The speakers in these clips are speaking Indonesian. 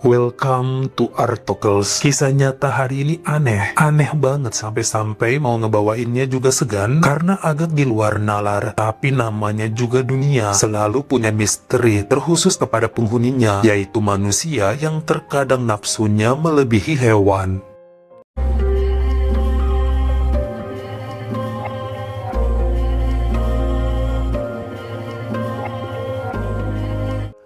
Welcome to Artocles. Kisah nyata hari ini aneh banget sampai-sampai mau ngebawainnya juga segan karena agak di luar nalar. Tapi namanya juga dunia selalu punya misteri terkhusus kepada penghuninya, yaitu manusia yang terkadang nafsunya melebihi hewan.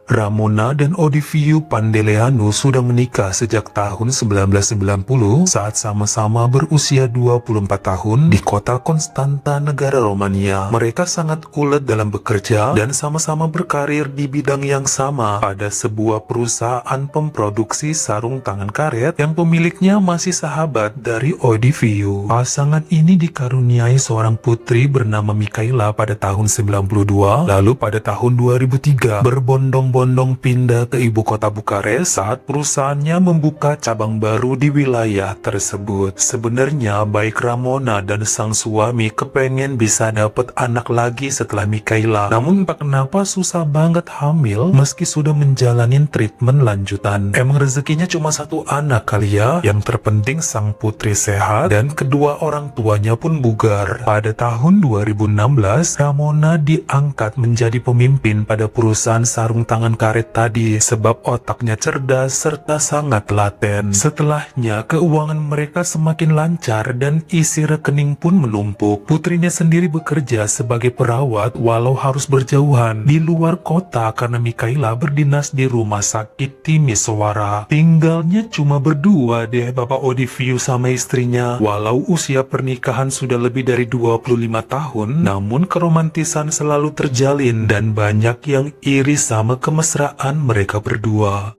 Ramona dan Ovidiu Pandeleanu sudah menikah sejak tahun 1990 saat sama-sama berusia 24 tahun di kota Konstanta, negara Romania. Mereka sangat ulet dalam bekerja dan sama-sama berkarir di bidang yang sama pada sebuah perusahaan pemproduksi sarung tangan karet yang pemiliknya masih sahabat dari Ovidiu. Pasangan ini dikaruniai seorang putri bernama Mikaela pada tahun 92, lalu pada tahun 2003 berbondong-bondong pindah ke ibu kota Bukares saat perusahaannya membuka cabang baru di wilayah tersebut. Sebenarnya baik Ramona dan sang suami kepengen bisa dapat anak lagi setelah Mikaela, namun entah kenapa susah banget hamil meski sudah menjalanin treatment lanjutan. Emang rezekinya cuma satu anak kali ya. Yang terpenting sang putri sehat dan kedua orang tuanya pun bugar. Pada tahun 2016 Ramona diangkat menjadi pemimpin pada perusahaan sarung tangan karet tadi sebab otaknya cerdas serta sangat telaten. Setelahnya keuangan mereka semakin lancar dan isi rekening pun menumpuk. Putrinya sendiri bekerja sebagai perawat walau harus berjauhan di luar kota karena Mikaela berdinas di rumah sakit Timisoara. Tinggalnya cuma berdua deh Bapak Ovidiu sama istrinya. Walau usia pernikahan sudah lebih dari 25 tahun, namun keromantisan selalu terjalin dan banyak yang iri sama kemesraan mereka berdua.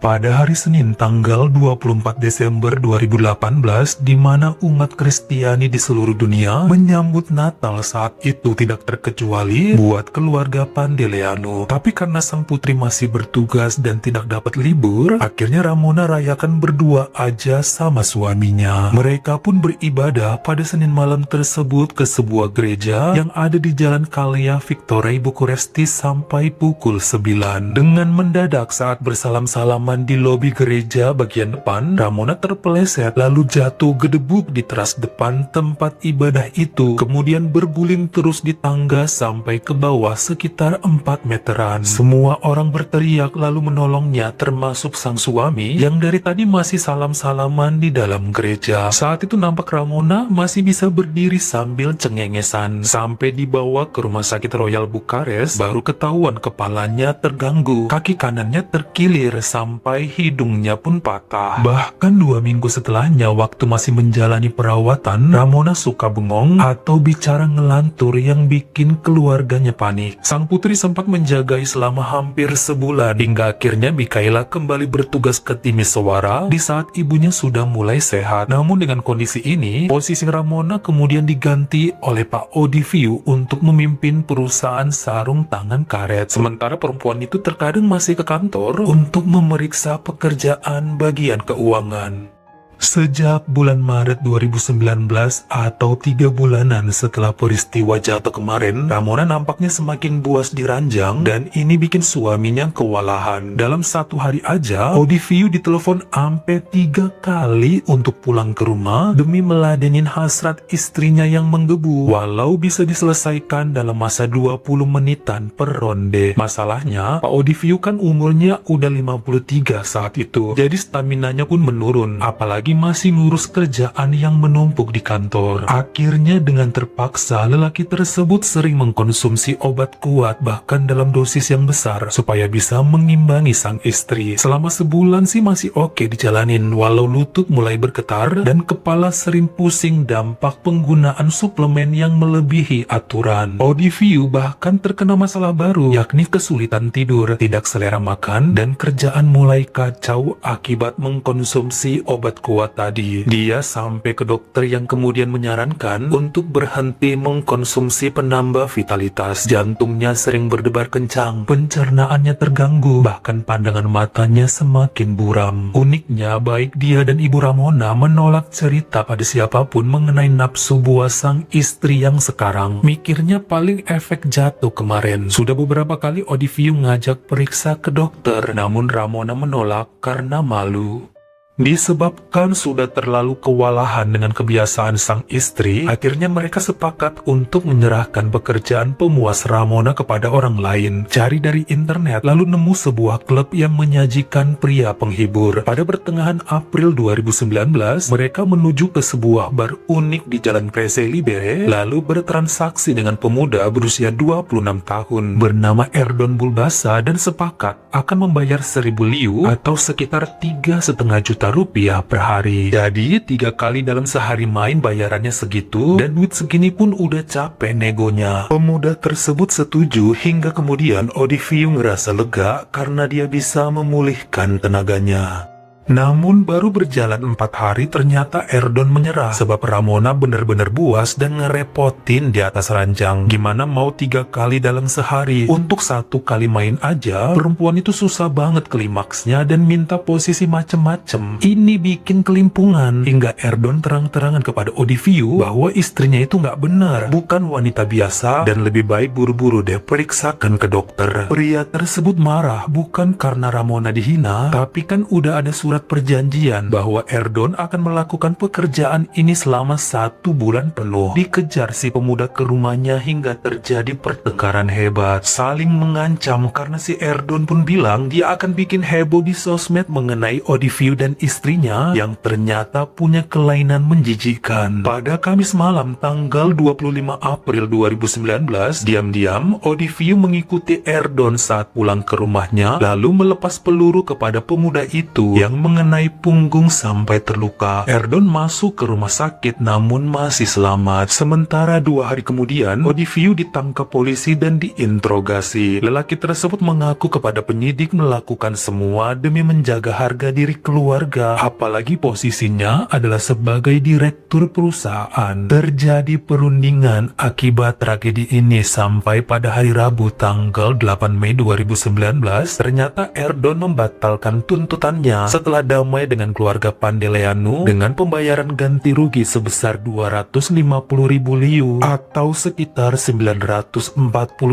Pada hari Senin tanggal 24 Desember 2018, di mana umat Kristiani di seluruh dunia menyambut Natal saat itu tidak terkecuali buat keluarga Pandeleanu. Tapi karena sang putri masih bertugas dan tidak dapat libur, akhirnya Ramona rayakan berdua aja sama suaminya. Mereka pun beribadah pada Senin malam tersebut ke sebuah gereja yang ada di Jalan Kalia Victoria Bukuresti sampai pukul 9. Dengan mendadak saat bersalam-salaman di lobi gereja bagian depan, Ramona terpeleset lalu jatuh gedebuk di teras depan tempat ibadah itu, kemudian berguling terus di tangga sampai ke bawah sekitar 4 meteran. Semua orang berteriak lalu menolongnya, termasuk sang suami yang dari tadi masih salam-salaman di dalam gereja. Saat itu nampak Ramona masih bisa berdiri sambil cengengesan. Sampai dibawa ke rumah sakit Royal Bukares baru ketahuan kepalanya terganggu, kaki kanannya terkilir sampai hidungnya pun patah. Bahkan 2 minggu setelahnya waktu masih menjalani perawatan, Ramona suka bengong atau bicara ngelantur yang bikin keluarganya panik. Sang putri sempat menjagai selama hampir sebulan hingga akhirnya Mikaela kembali bertugas ke Timisoara di saat ibunya sudah mulai sehat. Namun dengan kondisi ini, posisi Ramona kemudian diganti oleh Pak Ovidiu untuk memimpin perusahaan sarung tangan karet. Sementara perempuan itu terkadang masih ke kantor untuk memeriksa pekerjaan bagian keuangan. Sejak bulan Maret 2019 atau 3 bulanan setelah peristiwa jatuh kemarin, Ramona nampaknya semakin buas diranjang dan ini bikin suaminya kewalahan. Dalam 1 hari aja, Ovidiu ditelepon sampai 3 kali untuk pulang ke rumah demi meladenin hasrat istrinya yang menggebu. Walau bisa diselesaikan dalam masa 20 menitan per ronde. Masalahnya, Pak Ovidiu kan umurnya udah 53 saat itu, jadi staminanya pun menurun, apalagi masih ngurus kerjaan yang menumpuk di kantor. Akhirnya dengan terpaksa lelaki tersebut sering mengkonsumsi obat kuat bahkan dalam dosis yang besar supaya bisa mengimbangi sang istri. Selama sebulan sih masih oke dijalanin walau lutut mulai bergetar dan kepala sering pusing dampak penggunaan suplemen yang melebihi aturan. Ovidiu bahkan terkena masalah baru yakni kesulitan tidur, tidak selera makan dan kerjaan mulai kacau akibat mengkonsumsi obat kuat tua tadi. Dia sampai ke dokter yang kemudian menyarankan untuk berhenti mengkonsumsi penambah vitalitas. Jantungnya sering berdebar kencang, pencernaannya terganggu, bahkan pandangan matanya semakin buram. Uniknya, baik dia dan Ibu Ramona menolak cerita pada siapapun mengenai nafsu buah sang istri yang sekarang. Mikirnya paling efek jatuh kemarin. Sudah beberapa kali Odiviu ngajak periksa ke dokter, namun Ramona menolak karena malu. Disebabkan sudah terlalu kewalahan dengan kebiasaan sang istri, akhirnya mereka sepakat untuk menyerahkan pekerjaan pemuas Ramona kepada orang lain. Cari dari internet, lalu nemu sebuah klub yang menyajikan pria penghibur. Pada pertengahan April 2019, mereka menuju ke sebuah bar unik di Jalan Prese Libere, lalu bertransaksi dengan pemuda berusia 26 tahun bernama Erdon Bulbasa dan sepakat akan membayar 1.000 liu atau sekitar 3,5 juta rupiah per hari. Jadi 3 kali dalam sehari main bayarannya segitu, dan duit segini pun udah capek negonya. Pemuda tersebut setuju hingga kemudian Odiviu ngerasa lega karena dia bisa memulihkan tenaganya. Namun baru berjalan 4 hari ternyata Erdon menyerah sebab Ramona benar-benar buas dan ngerepotin di atas ranjang. Gimana mau 3 kali dalam sehari? Untuk 1 kali main aja perempuan itu susah banget klimaksnya dan minta posisi macem-macem. Ini bikin kelimpungan hingga Erdon terang-terangan kepada Odiviu bahwa istrinya itu nggak benar, bukan wanita biasa, dan lebih baik buru-buru deh periksakan ke dokter. Pria tersebut marah bukan karena Ramona dihina, tapi kan udah ada surat perjanjian bahwa Erdon akan melakukan pekerjaan ini selama 1 bulan penuh. Dikejar si pemuda ke rumahnya hingga terjadi pertengkaran hebat, saling mengancam karena si Erdon pun bilang dia akan bikin heboh di sosmed mengenai Odiviu dan istrinya yang ternyata punya kelainan menjijikkan. Pada Kamis malam tanggal 25 April 2019, diam-diam Odiviu mengikuti Erdon saat pulang ke rumahnya lalu melepas peluru kepada pemuda itu yang mengenai punggung sampai terluka. Erdon masuk ke rumah sakit namun masih selamat. Sementara 2 hari kemudian, Odiviu ditangkap polisi dan diinterogasi. Lelaki tersebut mengaku kepada penyidik melakukan semua demi menjaga harga diri keluarga, apalagi posisinya adalah sebagai direktur perusahaan. Terjadi perundingan akibat tragedi ini sampai pada hari Rabu tanggal 8 Mei 2019, ternyata Erdon membatalkan tuntutannya setelah damai dengan keluarga Pandeleanu dengan pembayaran ganti rugi sebesar 250.000 liu atau sekitar 940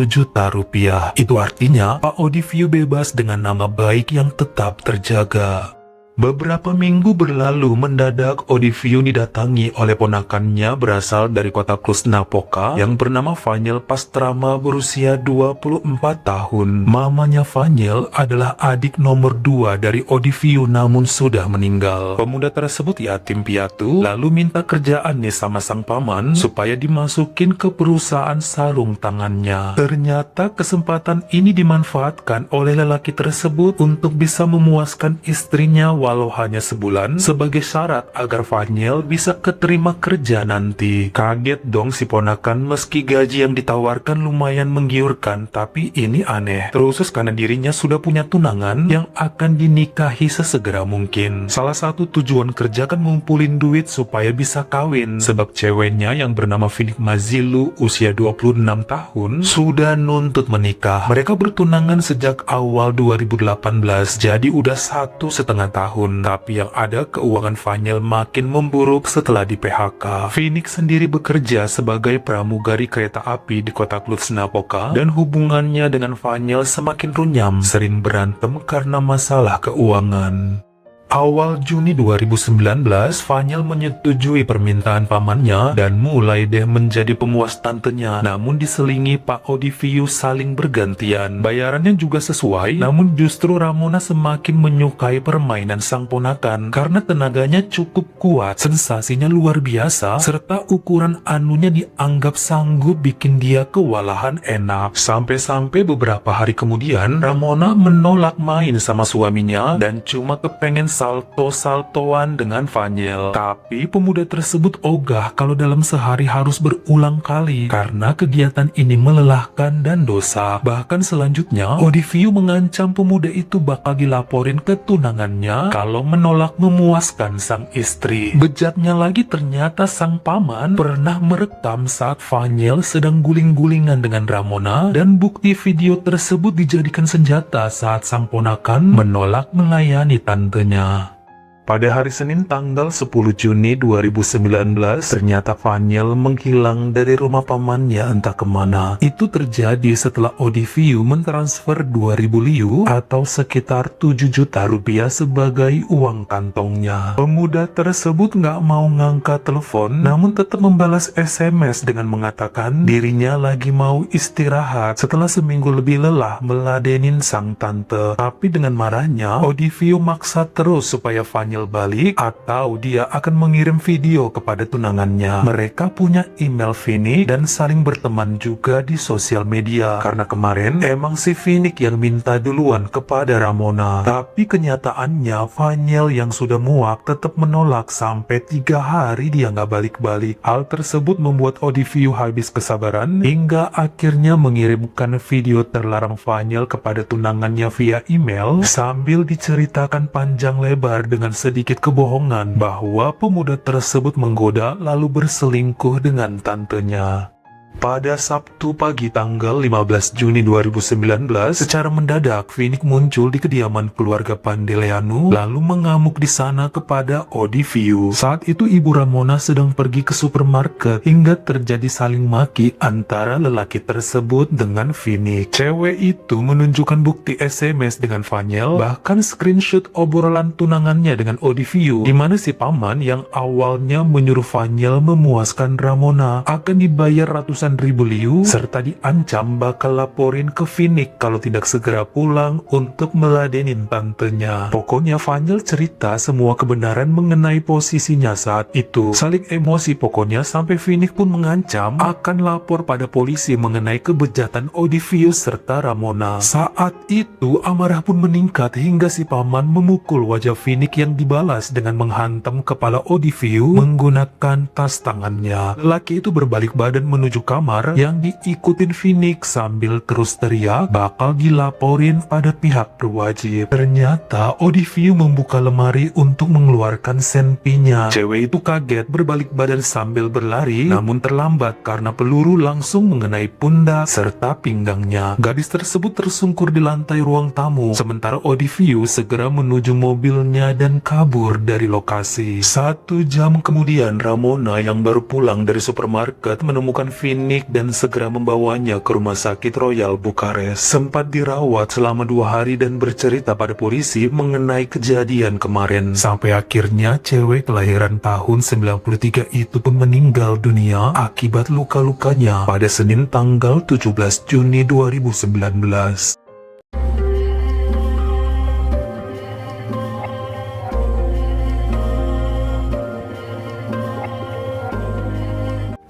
juta rupiah. Itu artinya Pak Odiviu bebas dengan nama baik yang tetap terjaga. Beberapa minggu berlalu, mendadak Odiviu didatangi oleh ponakannya berasal dari kota Cluj-Napoca yang bernama Vaniel Pastrama berusia 24 tahun. Mamanya Vaniel adalah adik nomor 2 dari Odiviu namun sudah meninggal. Pemuda tersebut yatim piatu lalu minta kerjaan nih sama sang paman supaya dimasukin ke perusahaan sarung tangannya. Ternyata kesempatan ini dimanfaatkan oleh lelaki tersebut untuk bisa memuaskan istrinya walau hanya sebulan sebagai syarat agar Vaniel bisa keterima kerja nanti. Kaget dong si ponakan meski gaji yang ditawarkan lumayan menggiurkan, tapi ini aneh. Terus karena dirinya sudah punya tunangan yang akan dinikahi sesegera mungkin. Salah satu tujuan kerja kan ngumpulin duit supaya bisa kawin, sebab ceweknya yang bernama Finik Mazilu usia 26 tahun sudah nuntut menikah. Mereka bertunangan sejak awal 2018, jadi udah 1,5 tahun. Tapi yang ada keuangan Vaniel makin memburuk setelah di PHK. Finik sendiri bekerja sebagai pramugari kereta api di kota Cluj-Napoca dan hubungannya dengan Vaniel semakin runyam, sering berantem karena masalah keuangan. Awal Juni 2019, Vaniel menyetujui permintaan pamannya dan mulai deh menjadi pemuas tantenya. Namun diselingi Pak Odiviu saling bergantian. Bayarannya juga sesuai, namun justru Ramona semakin menyukai permainan sang ponakan karena tenaganya cukup kuat, sensasinya luar biasa, serta ukuran anunya dianggap sanggup bikin dia kewalahan enak. Sampai-sampai beberapa hari kemudian, Ramona menolak main sama suaminya dan cuma kepengen salto-saltoan dengan Vanyl. Tapi pemuda tersebut ogah kalau dalam sehari harus berulang kali karena kegiatan ini melelahkan dan dosa. Bahkan selanjutnya, Odiviu mengancam pemuda itu bakal dilaporin ke tunangannya kalau menolak memuaskan sang istri. Bejatnya lagi, ternyata sang paman pernah merekam saat Vanyl sedang guling-gulingan dengan Ramona, dan bukti video tersebut dijadikan senjata saat sang ponakan menolak melayani tantenya. Pada hari Senin tanggal 10 Juni 2019, ternyata Vanyl menghilang dari rumah pamannya entah kemana. Itu terjadi setelah Odiviu mentransfer 2.000 liu atau sekitar 7 juta rupiah sebagai uang kantongnya. Pemuda tersebut nggak mau ngangkat telepon, namun tetap membalas SMS dengan mengatakan dirinya lagi mau istirahat setelah seminggu lebih lelah meladenin sang tante. Tapi dengan marahnya, Odiviu maksa terus supaya Vanyl balik atau dia akan mengirim video kepada tunangannya. Mereka punya email Vinic dan saling berteman juga di sosial media, karena kemarin emang si Vinic yang minta duluan kepada Ramona. Tapi kenyataannya Vanyl yang sudah muak tetap menolak sampai 3 hari dia nggak balik-balik. Hal tersebut membuat Odiviu habis kesabaran hingga akhirnya mengirimkan video terlarang Vanyl kepada tunangannya via email sambil diceritakan panjang lebar dengan sedikit kebohongan bahwa pemuda tersebut menggoda lalu berselingkuh dengan tantenya. Pada Sabtu pagi tanggal 15 Juni 2019, secara mendadak Vinic muncul di kediaman keluarga Pandeleanu lalu mengamuk di sana kepada Odiviu. Saat itu ibu Ramona sedang pergi ke supermarket hingga terjadi saling maki antara lelaki tersebut dengan Vinic. Cewek itu menunjukkan bukti SMS dengan Vanyl, bahkan screenshot obrolan tunangannya dengan Odiviu, di mana si paman yang awalnya menyuruh Vanyl memuaskan Ramona akan dibayar ratusan ribu liu serta diancam bakal laporin ke Vinic kalau tidak segera pulang untuk meladenin tantenya. Pokoknya Vanyl cerita semua kebenaran mengenai posisinya saat itu. Saling emosi pokoknya sampai Vinic pun mengancam akan lapor pada polisi mengenai kebejatan Odiviu serta Ramona. Saat itu amarah pun meningkat hingga si paman memukul wajah Vinic yang dibalas dengan menghantam kepala Odiviu menggunakan tas tangannya. Lelaki itu berbalik badan menuju kamar yang diikutin Vinic sambil terus teriak bakal dilaporin pada pihak berwajib. Ternyata Odiviu membuka lemari untuk mengeluarkan senpinya. Cewek itu kaget berbalik badan sambil berlari, namun terlambat karena peluru langsung mengenai pundak serta pinggangnya. Gadis tersebut tersungkur di lantai ruang tamu, sementara Odiviu segera menuju mobilnya dan kabur dari lokasi. 1 jam kemudian Ramona yang baru pulang dari supermarket menemukan Vinic dan segera membawanya ke rumah sakit Royal Bukares. Sempat dirawat selama 2 hari dan bercerita pada polisi mengenai kejadian kemarin. Sampai akhirnya cewek kelahiran tahun 93 itu pun meninggal dunia akibat luka-lukanya pada Senin tanggal 17 Juni 2019.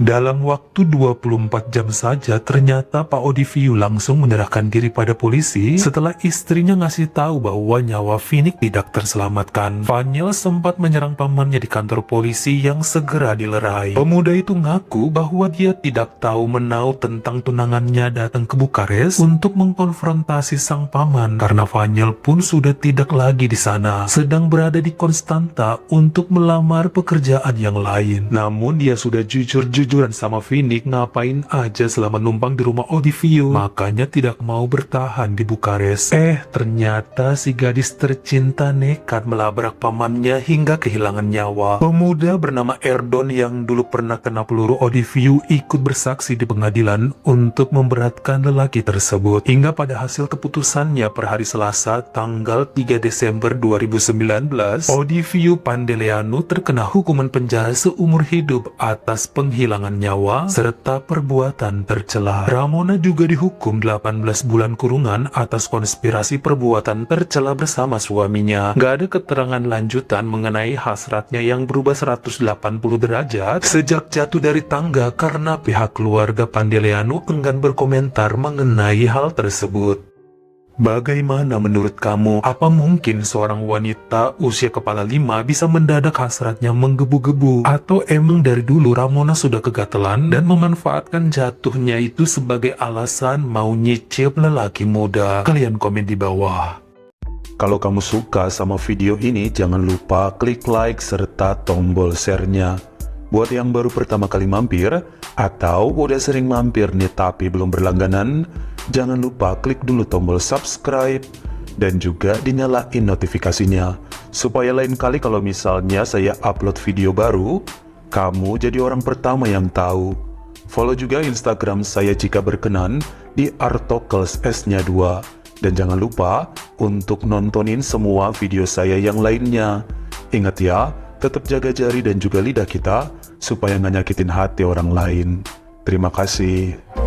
Dalam waktu 24 jam saja, ternyata Pak Odiviu langsung menyerahkan diri pada polisi setelah istrinya ngasih tahu bahwa nyawa Vinic tidak terselamatkan. Vanyl sempat menyerang pamannya di kantor polisi yang segera dilerai. Pemuda itu ngaku bahwa dia tidak tahu menau tentang tunangannya datang ke Bukares untuk mengkonfrontasi sang paman karena Vanyl pun sudah tidak lagi di sana, sedang berada di Konstanta untuk melamar pekerjaan yang lain. Namun dia sudah jujur-jujuran sama Vinic ngapain aja selama numpang di rumah Odiviu, makanya tidak mau bertahan di Bukares. Ternyata si gadis tercinta nekat melabrak pamannya hingga kehilangan nyawa. Pemuda bernama Erdon yang dulu pernah kena peluru Odiviu ikut bersaksi di pengadilan untuk memberatkan lelaki tersebut. Hingga pada hasil keputusannya per hari Selasa tanggal 3 Desember 2019, Odiviu Pandeleanu terkena hukuman penjara seumur hidup atas penghilangan nyawa serta perbuatan tercela. Ramona juga dihukum 18 bulan kurungan atas konspirasi perbuatan tercela bersama suaminya. Gak ada keterangan lanjutan mengenai hasratnya yang berubah 180 derajat sejak jatuh dari tangga karena pihak keluarga Pandeleanu enggan berkomentar mengenai hal tersebut. Bagaimana menurut kamu? Apa mungkin seorang wanita usia kepala 5 bisa mendadak hasratnya menggebu-gebu? Atau emang dari dulu Ramona sudah kegatelan dan memanfaatkan jatuhnya itu sebagai alasan mau nyicip lelaki muda? Kalian komen di bawah. Kalau kamu suka sama video ini, jangan lupa klik like serta tombol share-nya. Buat yang baru pertama kali mampir, atau udah sering mampir nih tapi belum berlangganan, jangan lupa klik dulu tombol subscribe, dan juga dinyalain notifikasinya. Supaya lain kali kalau misalnya saya upload video baru, kamu jadi orang pertama yang tahu. Follow juga Instagram saya jika berkenan di Artokels S-nya 2. Dan jangan lupa untuk nontonin semua video saya yang lainnya. Ingat ya, tetap jaga jari dan juga lidah kita supaya nggak nyakitin hati orang lain. Terima kasih.